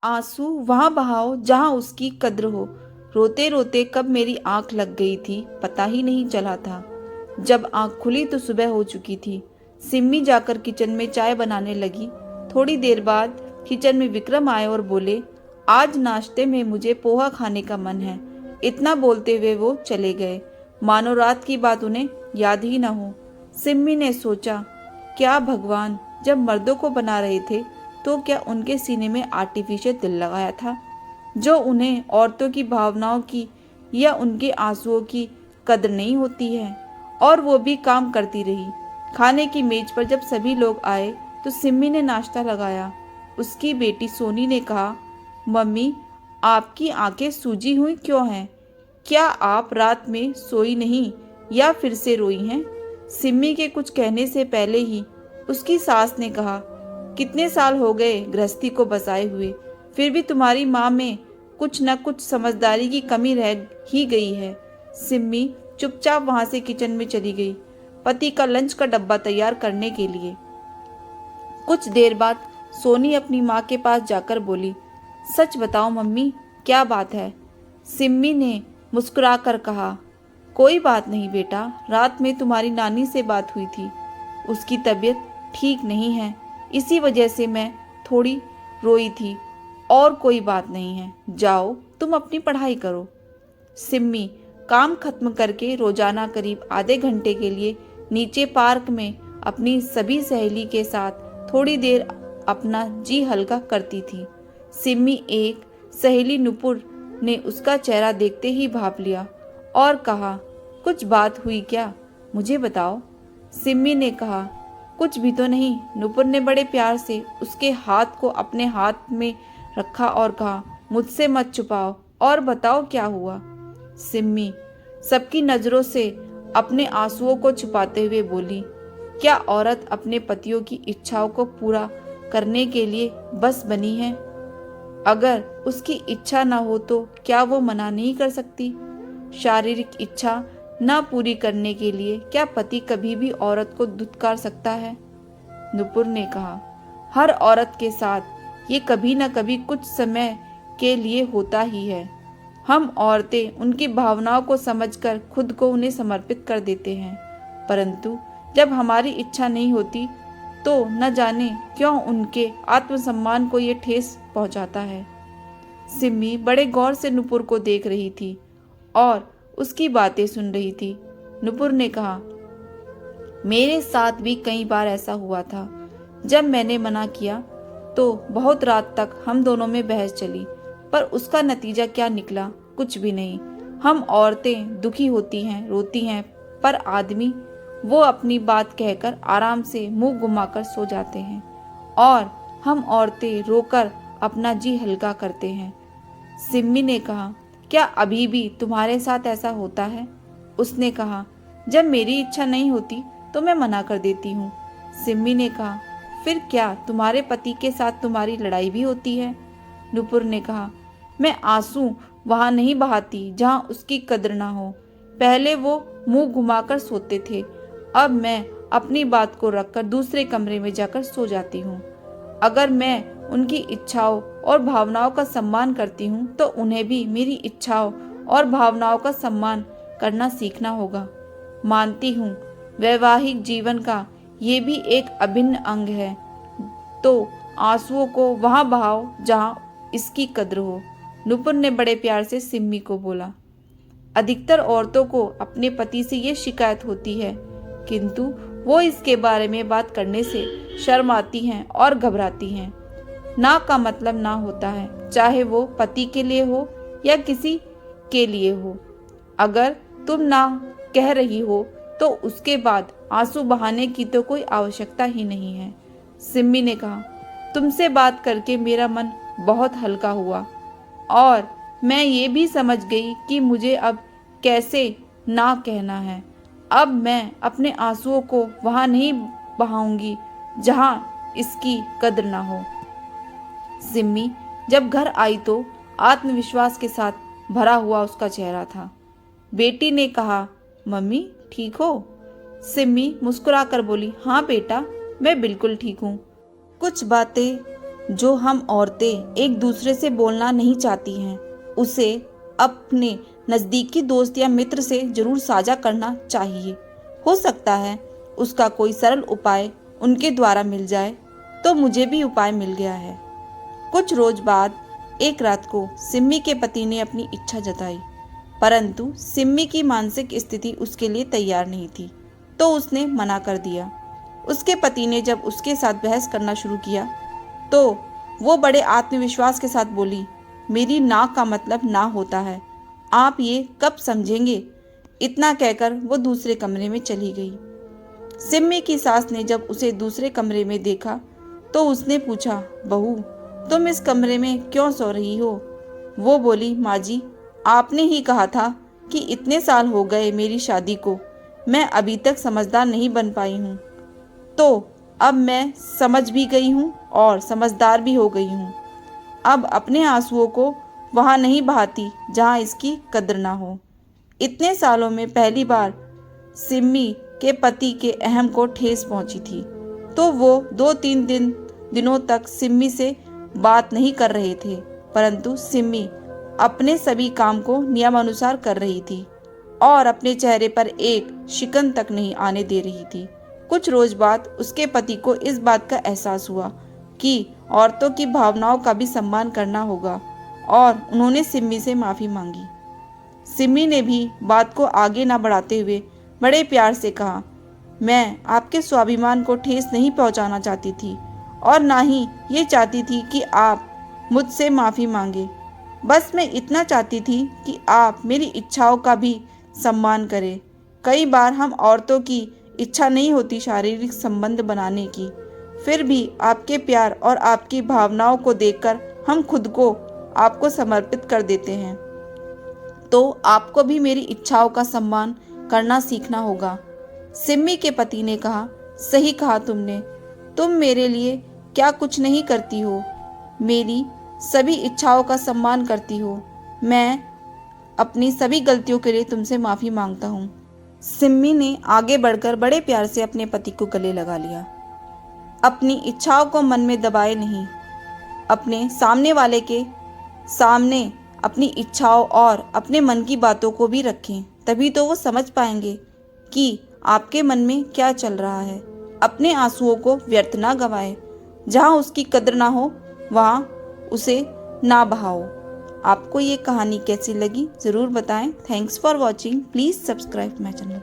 आंसू वहां बहाओ जहां उसकी कद्र हो। रोते रोते कब मेरी आंख लग गई थी पता ही नहीं चला था। जब आंख खुली तो सुबह हो चुकी थी। सिम्मी जाकर किचन में चाय बनाने लगी। थोड़ी देर बाद किचन में विक्रम आए और बोले, आज नाश्ते में मुझे पोहा खाने का मन है। इतना बोलते हुए वो चले गए, मानो रात की बात उन्हें याद ही न हो। सिम्मी ने सोचा, क्या भगवान जब मर्दों को बना रहे थे तो क्या उनके सीने में आर्टिफिशियल दिल लगाया था, जो उन्हें औरतों की भावनाओं की या उनके आंसुओं की कद्र नहीं होती है। और वो भी काम करती रही। खाने की मेज पर जब सभी लोग आए तो सिम्मी ने नाश्ता लगाया। उसकी बेटी सोनी ने कहा, मम्मी आपकी आंखें सूजी हुई क्यों हैं? क्या आप रात में सोई नहीं या फिर से रोई हैं? सिम्मी के कुछ कहने से पहले ही उसकी सास ने कहा, कितने साल हो गए गृहस्थी को बसाए हुए, फिर भी तुम्हारी माँ में कुछ न कुछ समझदारी की कमी रह ही गई है। सिम्मी चुपचाप वहां से किचन में चली गई, पति का लंच का डब्बा तैयार करने के लिए। कुछ देर बाद सोनी अपनी माँ के पास जाकर बोली, सच बताओ मम्मी, क्या बात है? सिम्मी ने मुस्कुराकर कहा, कोई बात नहीं बेटा, रात में तुम्हारी नानी से बात हुई थी। उसकी तबीयत ठीक नहीं है, इसी वजह से मैं थोड़ी रोई थी, और कोई बात नहीं है। जाओ तुम अपनी पढ़ाई करो। सिम्मी काम खत्म करके रोजाना करीब आधे घंटे के लिए नीचे पार्क में अपनी सभी सहेली के साथ थोड़ी देर अपना जी हल्का करती थी। सिम्मी एक सहेली नुपुर ने उसका चेहरा देखते ही भाप लिया और कहा, कुछ बात हुई क्या, मुझे बताओ। सिम्मी ने कहा, कुछ भी तो नहीं। नुपुर ने बड़े प्यार से उसके हाथ को अपने हाथ में रखा और कहा, मुझसे मत छुपाओ और बताओ क्या हुआ। सिम्मी सबकी नजरों से अपने आंसुओं को छुपाते हुए बोली, क्या औरत अपने पतियों की इच्छाओं को पूरा करने के लिए बस बनी है? अगर उसकी इच्छा ना हो तो क्या वो मना नहीं कर सकती? शारीरिक इच्छा ना पूरी करने के लिए क्या पति कभी भी औरत को धुतकार सकता है? नुपुर ने कहा, हर औरत के साथ ये कभी न कभी कुछ समय के लिए होता ही है। हम औरतें उनकी भावनाओं को समझकर खुद को उन्हें समर्पित कर देते हैं, परंतु जब हमारी इच्छा नहीं होती तो न जाने क्यों उनके आत्मसम्मान को ये ठेस पहुंचाता है। सिम्मी बड़े गौर से नुपुर को देख रही थी और उसकी बातें सुन रही थी। नुपुर ने कहा, मेरे साथ भी कई बार ऐसा हुआ था। जब मैंने मना किया तो बहुत रात तक हम दोनों में बहस चली, पर उसका नतीजा क्या निकला? कुछ भी नहीं। हम औरतें दुखी होती हैं, रोती हैं, पर आदमी वो अपनी बात कहकर आराम से मुंह घुमाकर सो जाते हैं और हम औरतें रोकर अपना जी हल्का करते हैं। सिम्मी ने कहा, क्या अभी भी तुम्हारे साथ ऐसा होता है? उसने कहा, जब मेरी इच्छा नहीं होती तो मैं मना कर देती हूँ। सिम्मी ने कहा, फिर क्या तुम्हारे पति के साथ तुम्हारी लड़ाई भी होती है? नुपुर ने कहा, मैं आंसू वहां नहीं बहाती जहां उसकी कद्र ना हो। पहले वो मुंह घुमाकर सोते थे, अब मैं अपनी बात को रखकर दूसरे कमरे में जाकर सो जाती हूँ। अगर मैं उनकी इच्छाओं और भावनाओं का सम्मान करती हूँ तो उन्हें भी मेरी इच्छाओं और भावनाओं का सम्मान करना सीखना होगा। मानती हूँ वैवाहिक जीवन का ये भी एक अभिन्न अंग है, तो आंसुओं को वहां बहाओ जहां इसकी कद्र हो। नुपुर ने बड़े प्यार से सिम्मी को बोला। अधिकतर औरतों को अपने पति से ये शिकायत होती है, किंतु वो इसके बारे में बात करने से शर्माती हैं और घबराती हैं। ना का मतलब ना होता है, चाहे वो पति के लिए हो या किसी के लिए हो। अगर तुम ना कह रही हो तो उसके बाद आंसू बहाने की तो कोई आवश्यकता ही नहीं है। सिम्मी ने कहा, तुमसे बात करके मेरा मन बहुत हल्का हुआ और मैं ये भी समझ गई कि मुझे अब कैसे ना कहना है। अब मैं अपने आंसुओं को वहां नहीं बहाऊंगी जहां इसकी कद्र ना हो। सिम्मी जब घर आई तो आत्मविश्वास के साथ भरा हुआ उसका चेहरा था। बेटी ने कहा, मम्मी ठीक हो? सिम्मी मुस्कुराकर बोली, हाँ बेटा, मैं बिल्कुल ठीक हूँ। कुछ बातें जो हम औरतें एक दूसरे से बोलना नहीं चाहती हैं, उसे अपने नज़दीकी दोस्त या मित्र से जरूर साझा करना चाहिए। हो सकता है उसका कोई सरल उपाय उनके द्वारा मिल जाए। तो मुझे भी उपाय मिल गया है। कुछ रोज बाद एक रात को सिम्मी के पति ने अपनी इच्छा जताई, परंतु सिम्मी की मानसिक स्थिति उसके लिए तैयार नहीं थी, तो उसने मना कर दिया। उसके पति ने जब उसके साथ बहस करना शुरू किया तो वो बड़े आत्मविश्वास के साथ बोली, मेरी ना का मतलब ना होता है, आप ये कब समझेंगे। इतना कहकर वो दूसरे कमरे में चली गई। सिम्मी की सास ने जब उसे दूसरे कमरे में देखा तो उसने पूछा, बहू तुम इस कमरे में क्यों सो रही हो। वो बोली, माँ जी आपने ही कहा था कि इतने साल हो गए मेरी शादी को, मैं अभी तक समझदार नहीं बन पाई हूँ, तो अब मैं समझ भी गई हूँ और समझदार भी हो गई हूँ। अब अपने आंसुओं को वहाँ नहीं बहाती जहाँ इसकी कद्र ना हो। इतने सालों में पहली बार सिम्मी के पति के अहम को ठेस पहुंची थी, तो वो 2-3 दिनों तक सिम्मी से बात नहीं कर रहे थे, परंतु सिम्मी अपने सभी काम को नियमानुसार कर रही थी और अपने चेहरे पर एक शिकन तक नहीं आने दे रही थी। कुछ रोज बाद उसके पति को इस बात का एहसास हुआ कि औरतों की भावनाओं का भी सम्मान करना होगा और उन्होंने सिम्मी से माफ़ी मांगी। सिम्मी ने भी बात को आगे ना बढ़ाते हुए बड़े प्यार से कहा, मैं आपके स्वाभिमान को ठेस नहीं पहुंचाना चाहती थी और ना ही ये चाहती थी कि आप मुझसे माफ़ी मांगे। बस मैं इतना चाहती थी कि आप मेरी इच्छाओं का भी सम्मान करें। कई बार हम औरतों की इच्छा नहीं होती शारीरिक संबंध बनाने की, फिर भी आपके प्यार और आपकी भावनाओं को देखकर हम खुद को आपको समर्पित कर देते हैं। तो आपको भी मेरी इच्छाओं का सम्मान करना सीखना होगा। सिम्मी के पति ने कहा, सही कहा तुमने, तुम मेरे लिए क्या कुछ नहीं करती हो, मेरी सभी इच्छाओं का सम्मान करती हो। मैं अपनी सभी गलतियों के लिए तुमसे माफ़ी मांगता हूँ। सिम्मी ने आगे बढ़कर बड़े प्यार से अपने पति को गले लगा लिया। अपनी इच्छाओं को मन में दबाए नहीं, अपने सामने वाले के सामने अपनी इच्छाओं और अपने मन की बातों को भी रखें, तभी तो वो समझ पाएंगे कि आपके मन में क्या चल रहा है। अपने आंसुओं को व्यर्थ ना गवाएं, जहाँ उसकी कद्र ना हो वहाँ उसे ना बहाओ। आपको ये कहानी कैसी लगी ज़रूर बताएं। Thanks for watching. Please subscribe my channel.